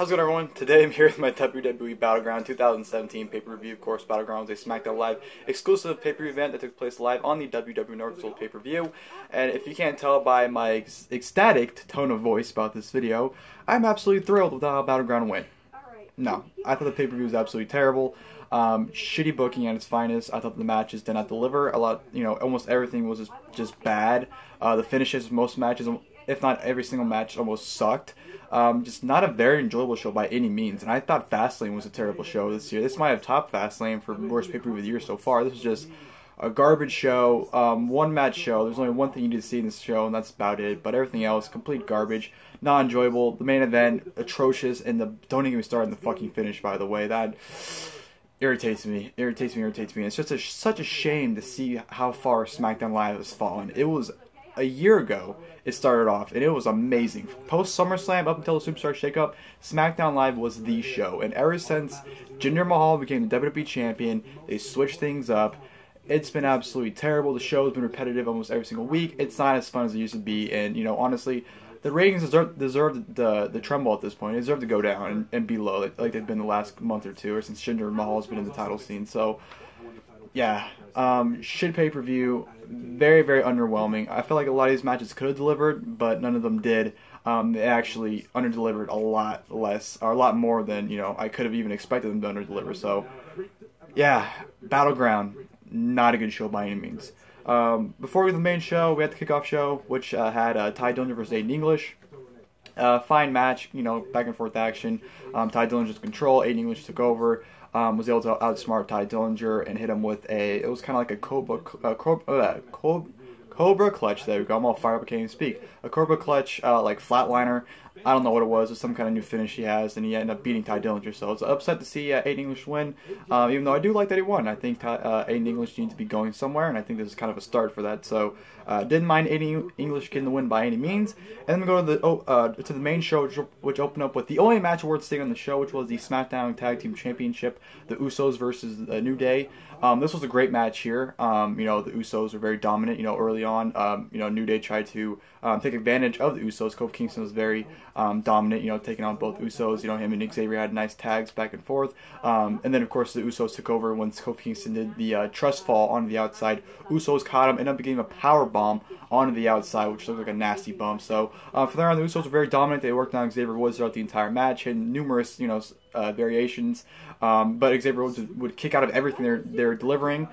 How's it going, everyone? Today I'm here with my WWE Battleground 2017 pay-per-view. Of course, Battleground is a SmackDown Live exclusive pay-per-view event that took place live on the WWE North Soul pay-per-view. And if you can't tell by my ecstatic tone of voice about this video, I'm absolutely thrilled with how Battleground went. No, I thought the pay-per-view was absolutely terrible. Shitty booking at its finest. I thought the matches did not deliver. Almost everything was just bad. The finishes, most matches, if not every single match, almost sucked. Just not a very enjoyable show by any means. And I thought Fastlane was a terrible show this year. This might have topped Fastlane for worst pay-per-view of the year so far. This was just a garbage show, one-match show. There's only one thing you need to see in this show, and that's about it. But everything else, complete garbage, not enjoyable. The main event, atrocious, and don't even get me started on the fucking finish, by the way. That irritates me. It's just such a shame to see how far SmackDown Live has fallen. It was a year ago it started off, and it was amazing. Post SummerSlam, up until the Superstar Shakeup, SmackDown Live was the show. And ever since Jinder Mahal became the WWE Champion, they switched things up. It's been absolutely terrible. The show has been repetitive almost every single week. It's not as fun as it used to be, and honestly, the ratings deserve the tremble at this point. They deserve to go down and be low, like they've been the last month or two, or since Jinder Mahal has been in the title scene. So, yeah, shit pay-per-view, very, very underwhelming. I feel like a lot of these matches could have delivered, but none of them did. They actually under-delivered a lot less, or a lot more than, I could have even expected them to under-deliver. So, yeah, Battleground, not a good show by any means. Before we get to the main show, we had the kickoff show, which had Ty Dillinger versus Aiden English. Fine match, back and forth action. Ty Dillinger was in control, Aiden English took over. Was able to outsmart Ty Dillinger and hit him with it was kind of like a Cobra clutch. There we go. I'm all fired up, I can't even speak. A Cobra clutch, like flatliner. I don't know what it was. It's some kind of new finish he has, and he ended up beating Ty Dillinger. So it's upset to see Aiden English win, even though I do like that he won. I think Aiden English needs to be going somewhere, and I think this is kind of a start for that. So didn't mind Aiden English getting the win by any means. And then we go to the main show, which opened up with the only match worth seeing on the show, which was the SmackDown Tag Team Championship, the Usos versus New Day. This was a great match here. The Usos were very dominant, early on. New Day tried to take advantage of the Usos. Kofi Kingston was very dominant, taking on both Usos. Him and Xavier had nice tags back and forth. And then, of course, the Usos took over once Kofi Kingston did the trust fall onto the outside. Usos caught him, ended up getting a power bomb onto the outside, which looked like a nasty bump. So, from there on, the Usos were very dominant. They worked on Xavier Woods throughout the entire match, and numerous, variations. But Xavier Woods would kick out of everything they're delivering,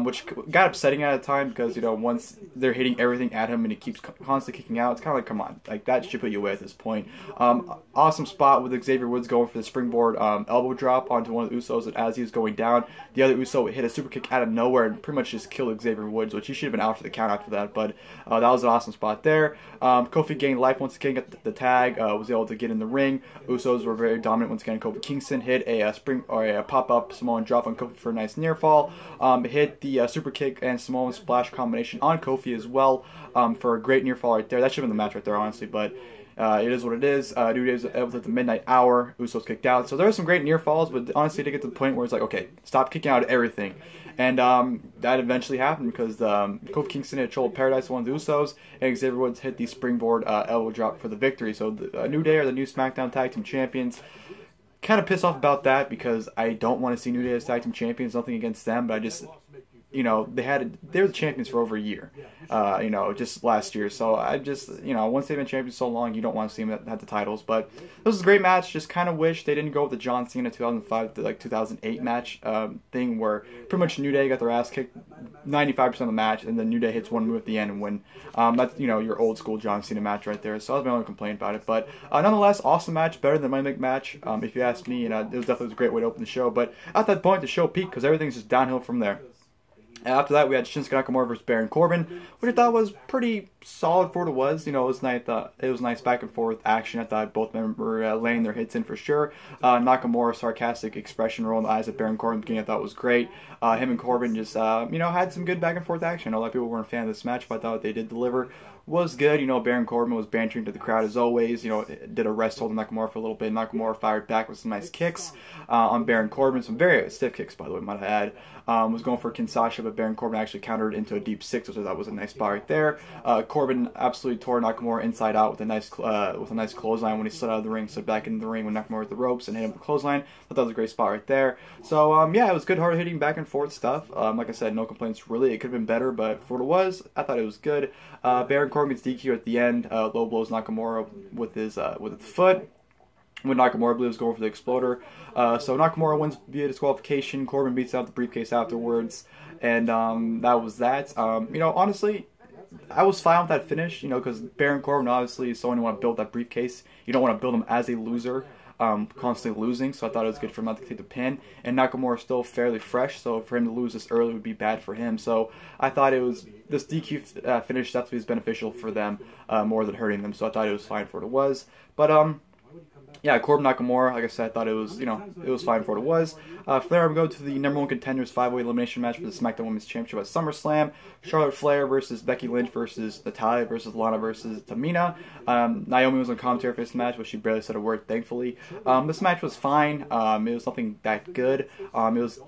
which got upsetting at a time because, once they're hitting everything at him and he keeps constantly kicking out, it's kind of like, come on, like that should put you away at this point. Awesome spot with Xavier Woods going for the springboard elbow drop onto one of the Usos, and as he was going down, the other Uso hit a super kick out of nowhere and pretty much just killed Xavier Woods, which he should have been out for the count after that, but that was an awesome spot there. Kofi gained life once again, got the tag, was able to get in the ring. Usos were very dominant once again. Kofi Kingston hit a pop-up Samoan drop on Kofi for a nice near fall. Hit the super kick and Samoan splash combination on Kofi as well for a great near fall right there. That should have been the match right there, honestly, but it is what it is. New Day was able to hit the midnight hour. Usos kicked out. So there were some great near falls, but honestly, to get to the point where it's like, okay, stop kicking out everything. And that eventually happened because Kofi Kingston hit a Troll of Paradise on one of the Usos, and Xavier Woods hit the springboard elbow drop for the victory. So the New Day are the new SmackDown Tag Team Champions. Kind of pissed off about that because I don't want to see New Day as Tag Team Champions. Nothing against them, but I just, they were the champions for over a year, just last year. So I just, once they've been champions so long, you don't want to see them at the titles. But this was a great match. Just kind of wish they didn't go with the John Cena 2005 to 2008 match thing where pretty much New Day got their ass kicked 95% of the match, and then New Day hits one move at the end and win. That's, your old school John Cena match right there. So that was my only complaint about it. But nonetheless, awesome match, better than my big match, if you ask me. And it was definitely a great way to open the show. But at that point, the show peaked because everything's just downhill from there. After that, we had Shinsuke Nakamura versus Baron Corbin, which I thought was pretty solid for what it was. It was nice. It was nice back and forth action. I thought both men were laying their hits in for sure. Nakamura's sarcastic expression rolling the eyes at Baron Corbin at the beginning, I thought was great. Him and Corbin just, had some good back and forth action. I know a lot of people weren't a fan of this match, but I thought they did deliver. was good. You know, Baron Corbin was bantering to the crowd as always. You know, did a rest hold on Nakamura for a little bit. Nakamura fired back with some nice kicks on Baron Corbin. Some very stiff kicks, by the way, might I add. Was going for Kinshasa, but Baron Corbin actually countered into a deep 6, so that was a nice spot right there. Corbin absolutely tore Nakamura inside out with a nice clothesline when he slid out of the ring, slid back into the ring when Nakamura with the ropes and hit him with the clothesline. Thought that was a great spot right there. So yeah, it was good, hard hitting, back and forth stuff. Like I said, no complaints really. It could have been better, but for what it was, I thought it was good. Baron Corbin gets DQ at the end. Low blows Nakamura with his foot. When Nakamura, I believe, was going for the exploder. So Nakamura wins via disqualification. Corbin beats out the briefcase afterwards. And that was that. You know, honestly, I was fine with that finish, you know, because Baron Corbin obviously is someone you want to build that briefcase. You don't want to build him as a loser, constantly losing. So I thought it was good for him not to take the pin. And Nakamura is still fairly fresh, so for him to lose this early would be bad for him. So I thought this DQ finish definitely is beneficial for them more than hurting them. So I thought it was fine for what it was. But yeah, Corbin Nakamura, like I said, I thought it was, you know, it was fine for what it was. From there, we go to the #1 contenders 5-way elimination match for the SmackDown Women's Championship at SummerSlam. Charlotte Flair versus Becky Lynch versus Natalya versus Lana versus Tamina. Naomi was on commentary for this match, but she barely said a word, thankfully. This match was fine. It was nothing that good. It was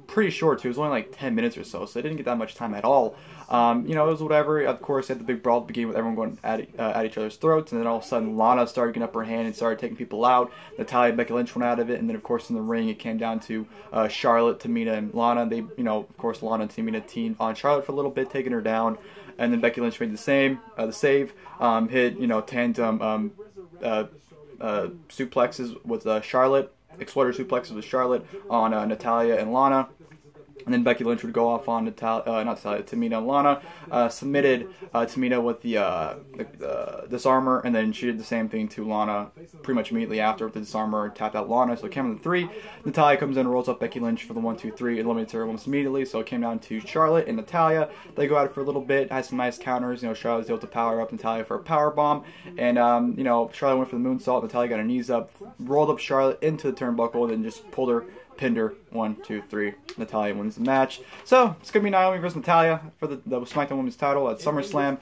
pretty short, too. It was only like 10 minutes or so, so it didn't get that much time at all. You know, it was whatever. Of course, they had the big brawl at the beginning with everyone going at each other's throats, and then all of a sudden Lana started getting up her hand and started taking people out. Natalya and Becky Lynch went out of it, and then of course in the ring it came down to Charlotte, Tamina, and Lana. They, you know, of course Lana and Tamina teamed on Charlotte for a little bit, taking her down, and then Becky Lynch made the save, hit, you know, tandem suplexes with Charlotte, exploder suplexes with Charlotte on Natalya and Lana. And then Becky Lynch would go off on Tamina and Lana. Submitted Tamina with the disarmor, and then she did the same thing to Lana pretty much immediately after with the disarmor, tapped out Lana. So it came to 3. Natalya comes in and rolls up Becky Lynch for the 1-2-3, eliminates her almost immediately. So it came down to Charlotte and Natalya. They go at it for a little bit, had some nice counters. You know, Charlotte was able to power up Natalya for a power bomb, and you know, Charlotte went for the moonsault. Natalya got her knees up, rolled up Charlotte into the turnbuckle, and then just pulled her. Pinned her, 1, 2, 3. Natalya wins the match. So it's gonna be Naomi versus Natalya for the SmackDown Women's title at SummerSlam.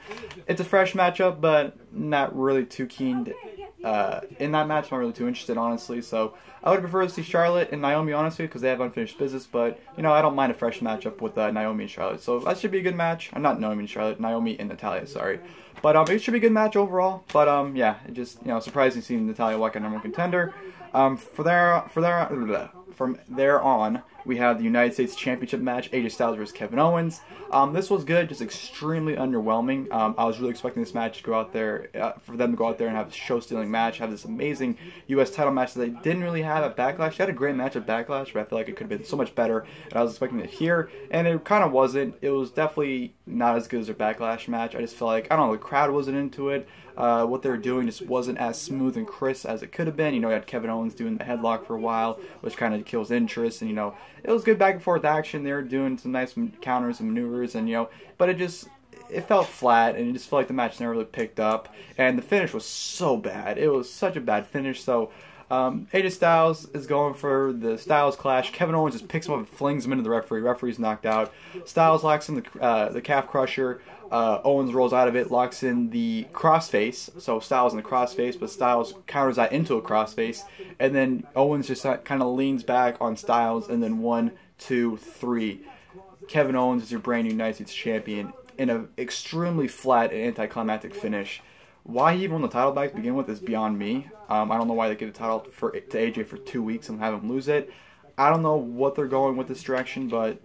It's a fresh matchup, but not really too keen in that match. Not really too interested, honestly. So I would prefer to see Charlotte and Naomi, honestly, because they have unfinished business. But you know, I don't mind a fresh matchup with Naomi and Charlotte. So that should be a good match. Not Naomi and Charlotte, Naomi and Natalya. Sorry. But it should be a good match overall. But yeah, it just, you know, surprising seeing Natalya walk a #1 contender. From there on, we have the United States Championship match, AJ Styles versus Kevin Owens. This was good, just extremely underwhelming. I was really expecting this match to go out there, for them to go out there and have a show-stealing match, have this amazing U.S. title match that they didn't really have at Backlash. They had a great match at Backlash, but I feel like it could have been so much better, and I was expecting it here, and it kind of wasn't. It was definitely not as good as their Backlash match. I just feel like, I don't know, the crowd wasn't into it. What they were doing just wasn't as smooth and crisp as it could have been. You know, you had Kevin Owens doing the headlock for a while, which kind of kills interest, and you know, it was good back and forth action. They were doing some nice counters and maneuvers, and you know, but it felt flat, and it just felt like the match never really picked up, and the finish was so bad. It was such a bad finish. So AJ Styles is going for the Styles Clash. Kevin Owens just picks him up and flings him into the referee. Referee's knocked out. Styles locks in the calf crusher. Owens rolls out of it, locks in the crossface. So Styles in the crossface, but Styles counters that into a crossface. And then Owens just kind of leans back on Styles, and then 1, 2, 3. Kevin Owens is your brand new United States champion in an extremely flat and anticlimactic finish. Why he even won the title back to begin with is beyond me. I don't know why they give the title to AJ for 2 weeks and have him lose it. I don't know what they're going with this direction, but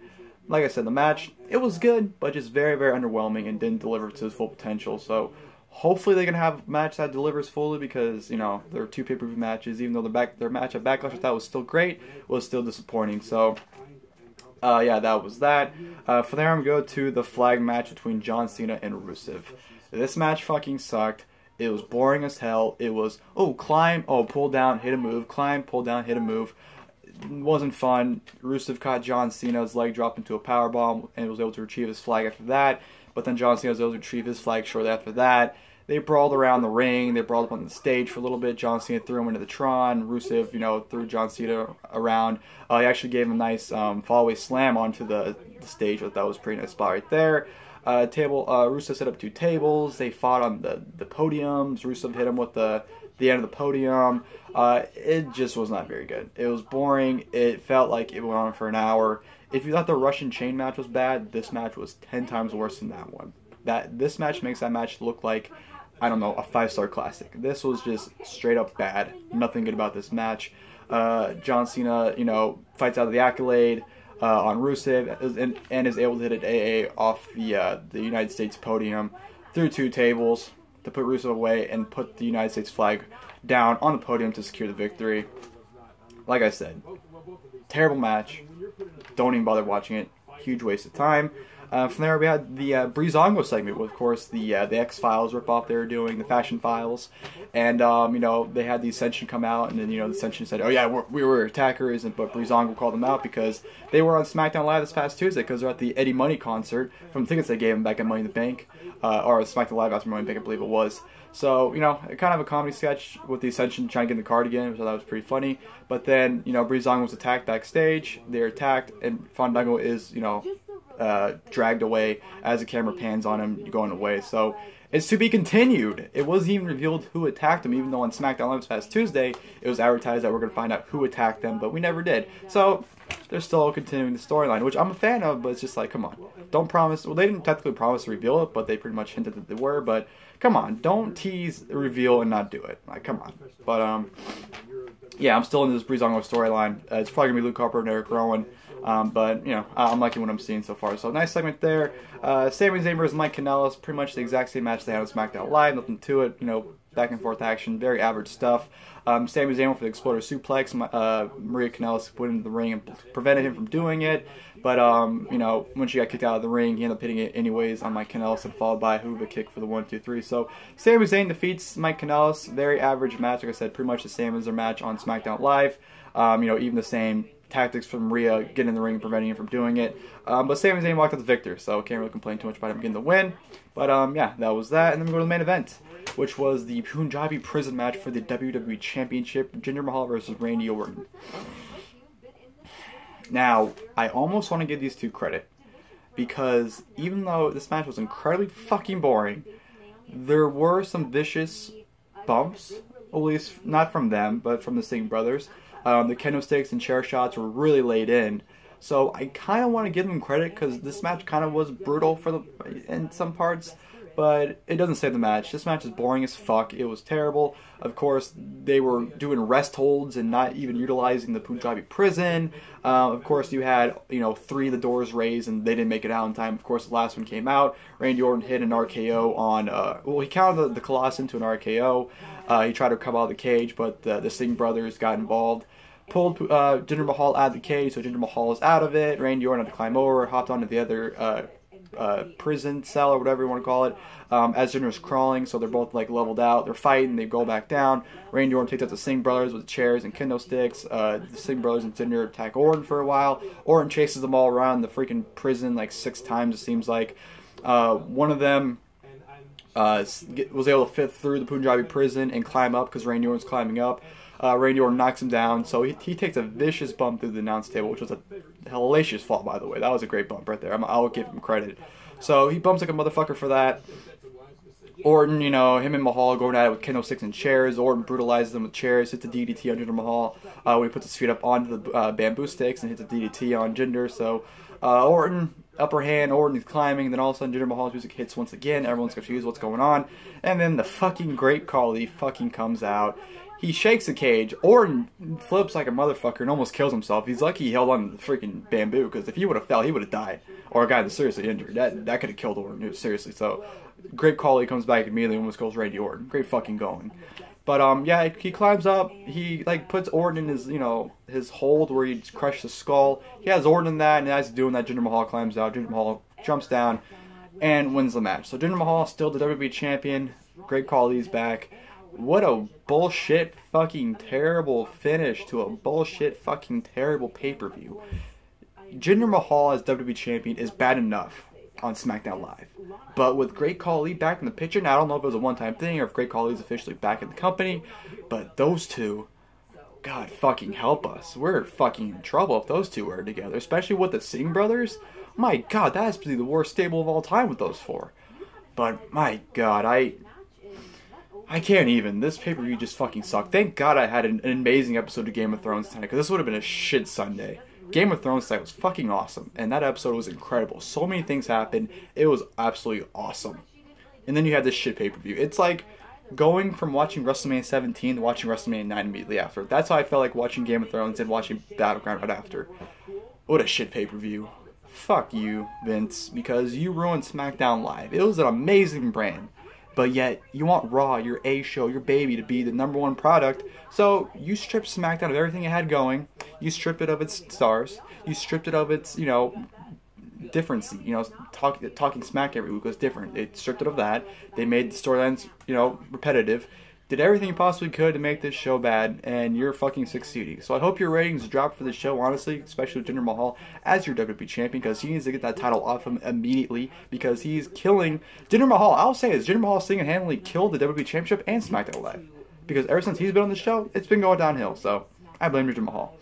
like I said, the match, it was good, but just very, very underwhelming and didn't deliver to its full potential. So hopefully they can have a match that delivers fully, because, you know, there are 2 pay-per-view matches. Even though their match at Backlash I thought was still great, was still disappointing. So yeah, that was that. From there, I'm going to go to the flag match between John Cena and Rusev. This match fucking sucked. It was boring as hell. It was, oh, climb, oh, pull down, hit a move, climb, pull down, hit a move. It wasn't fun. Rusev caught John Cena's leg drop into a powerbomb and was able to retrieve his flag after that. But then John Cena was able to retrieve his flag shortly after that. They brawled around the ring. They brawled up on the stage for a little bit. John Cena threw him into the Tron. Rusev, you know, threw John Cena around. He actually gave him a nice fallaway slam onto the stage. That was a pretty nice spot right there. Rusev set up 2 tables. They fought on the podiums. Rusev hit him with the end of the podium. It just was not very good. It was boring. It felt like it went on for an hour. If you thought the Russian chain match was bad, this match was 10 times worse than that one. This match makes that match look like, I don't know, a 5-star classic. This was just straight up bad. Nothing good about this match. John Cena, fights out of the accolade on Rusev and is able to hit an AA off the United States podium through 2 tables to put Rusev away and put the United States flag down on the podium to secure the victory. Like I said, terrible match. Don't even bother watching it. Huge waste of time. From there, we had the Breezango segment with, of course, the X-Files ripoff they were doing, the Fashion Files. And, they had the Ascension come out, and then, the Ascension said, oh, yeah, we were attackers, but Breezango called them out because they were on SmackDown Live this past Tuesday because they're at the Eddie Money concert from the tickets they gave them back at Money in the Bank, or SmackDown Live after Money in the Bank, I believe it was. So, kind of a comedy sketch with the Ascension trying to get in the card again, which I thought was pretty funny. But then, Breezango was attacked backstage. They're attacked, and Fandango is, dragged away as the camera pans on him going away. So it's to be continued. It wasn't even revealed who attacked him, even though on SmackDown Live this past Tuesday it was advertised that we're going to find out who attacked them, but we never did. So they're still continuing the storyline, which I'm a fan of, but it's just like, come on, don't promise. Well, they didn't technically promise to reveal it, but they pretty much hinted that they were. But come on, don't tease the reveal and not do it. Like, come on. But yeah, I'm still in this Breezango storyline. It's probably gonna be Luke Harper and Eric Rowan. But, I'm liking what I'm seeing so far. So, nice segment there. Sami Zayn versus Mike Kanellis. Pretty much the exact same match they had on SmackDown Live. Nothing to it. Back and forth action. Very average stuff. Sami Zayn went for the exploder suplex. Maria Kanellis went into the ring and prevented him from doing it. But, when she got kicked out of the ring, he ended up hitting it anyways on Mike Kanellis and followed by a Hoover kick for the 1-2-3. So, Sami Zayn defeats Mike Kanellis. Very average match. Like I said, pretty much the same as their match on SmackDown Live. Even the same tactics from Maria getting in the ring and preventing him from doing it. But Sami Zayn walked out the victor, so can't really complain too much about him getting the win. But yeah, that was that. And then we go to the main event, which was the Punjabi prison match for the WWE Championship, Jinder Mahal versus Randy Orton. Now, I almost want to give these two credit, because even though this match was incredibly fucking boring, there were some vicious bumps, at least not from them, but from the Singh brothers. The kendo sticks and chair shots were really laid in. So I kind of want to give them credit because this match kind of was brutal in some parts, but it doesn't save the match. This match is boring as fuck. It was terrible. Of course, they were doing rest holds and not even utilizing the Punjabi prison. Of course, you had 3 of the doors raised and they didn't make it out in time. Of course, the last one came out. Randy Orton hit an RKO on. He counted the Colossus into an RKO. He tried to come out of the cage, but the Singh brothers got involved. Pulled Jinder Mahal out of the cage, so Jinder Mahal is out of it. Randy Orton had to climb over, hopped onto the other prison cell or whatever you want to call it, as Jinder's crawling, so they're both leveled out. They're fighting, they go back down. Randy Orton takes out the Singh brothers with chairs and kendo sticks. The Singh brothers and Jinder attack Orton for a while. Orton chases them all around the freaking prison 6 times, it seems like. One of them was able to fit through the Punjabi prison and climb up because Randy Orton's climbing up. Randy Orton knocks him down, so he takes a vicious bump through the announce table, which was a hellacious fall, by the way. That was a great bump right there. I'll give him credit. So he bumps like a motherfucker for that. Orton, him and Mahal going at it with kendo sticks and chairs. Orton brutalizes them with chairs, hits a DDT on Jinder Mahal when he puts his feet up onto the bamboo sticks and hits a DDT on Jinder. So Orton, upper hand, Orton is climbing, and then all of a sudden Jinder Mahal's music hits once again. Everyone's confused what's going on. And then the fucking Great Khali fucking comes out. He shakes the cage. Orton flips like a motherfucker and almost kills himself. He's lucky he held on to the freaking bamboo, because if he would have fell, he would have died. Or gotten seriously injured. That could have killed Orton, seriously. So, Great Khali comes back immediately and almost kills Randy Orton. Great fucking going. But, yeah, he climbs up. He, puts Orton in his, his hold where he crushes his skull. He has Orton in that, and as he's doing that, Jinder Mahal climbs out. Jinder Mahal jumps down and wins the match. So, Jinder Mahal is still the WWE champion. Great Khali's back. What a bullshit fucking terrible finish to a bullshit fucking terrible pay-per-view. Jinder Mahal as WWE champion is bad enough on SmackDown Live. But with Great Khali back in the picture, now I don't know if it was a one-time thing or if Great Khali is officially back in the company, but those two, God fucking help us. We're fucking in trouble if those two are together, especially with the Singh brothers. my God, that has to be the worst stable of all time with those four. But my God, I can't even. This pay-per-view just fucking sucked. Thank God I had an amazing episode of Game of Thrones tonight, because this would have been a shit Sunday. Game of Thrones tonight was fucking awesome, and that episode was incredible. So many things happened. It was absolutely awesome. And then you had this shit pay-per-view. It's like going from watching WrestleMania 17 to watching WrestleMania 9 immediately after. That's how I felt like watching Game of Thrones and watching Battleground right after. What a shit pay-per-view. Fuck you, Vince, because you ruined SmackDown Live. It was an amazing brand. But yet, you want Raw, your A show, your baby, to be the #1 product. So, you stripped SmackDown of everything it had going. You stripped it of its stars. You stripped it of its, difference. Talking smack every week was different. They stripped it of that. They made the storylines, repetitive. Did everything you possibly could to make this show bad, and you're fucking succeeding. So I hope your ratings drop for the show, honestly, especially with Jinder Mahal as your WWE champion, because he needs to get that title off him immediately, because he's killing Jinder Mahal. I'll say this, Jinder Mahal single-handedly killed the WWE Championship and SmackDown Live, because ever since he's been on the show, it's been going downhill. So I blame Jinder Mahal.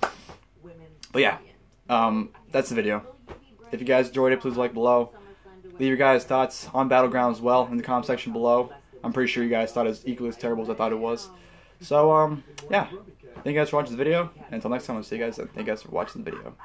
But yeah, that's the video. If you guys enjoyed it, please like below. Leave your guys' thoughts on Battleground as well in the comment section below. I'm pretty sure you guys thought it was equally as terrible as I thought it was. So, yeah. Thank you guys for watching the video. And until next time, I'll see you guys then. Thank you guys for watching the video.